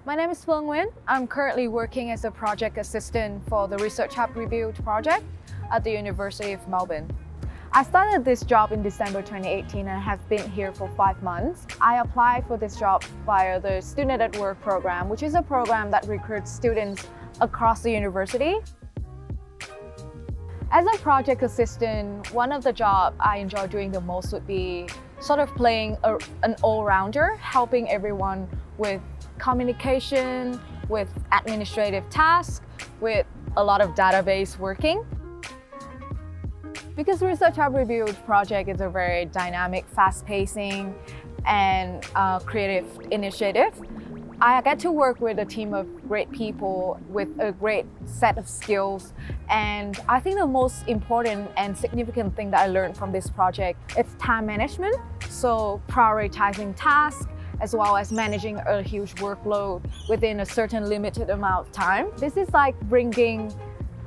My name is Phuong. I'm currently working as a project assistant for the Research Hub Rebuild project at the University of Melbourne. I started this job in December 2018 and have been here for 5 months. I applied for this job via the Student at Work program, which is a program that recruits students across the university. As a project assistant, one of the jobs I enjoy doing the most would be sort of playing an all-rounder, helping everyone with communication, with administrative tasks, with a lot of database working. Because Research Hub Rebuild project is a very dynamic, fast-pacing, and creative initiative, I get to work with a team of great people with a great set of skills. And I think the most important and significant thing that I learned from this project is time management. So prioritizing tasks, as well as managing a huge workload within a certain limited amount of time. This is like bringing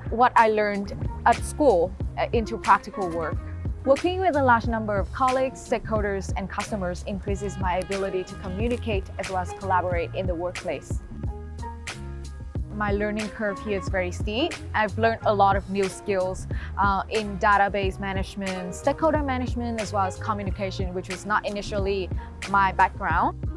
what I learned at school into practical work. Working with a large number of colleagues, stakeholders, and customers increases my ability to communicate as well as collaborate in the workplace. My learning curve here is very steep. I've learned a lot of new skills in database management, stakeholder management, as well as communication, which was not initially my background.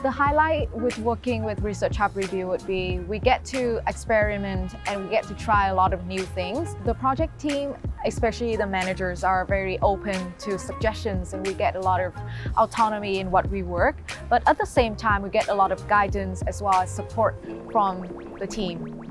The highlight with working with Research Hub Review would be we get to experiment and we get to try a lot of new things. The project team, especially the managers, are very open to suggestions and we get a lot of autonomy in what we work. But at the same time, we get a lot of guidance as well as support from the team.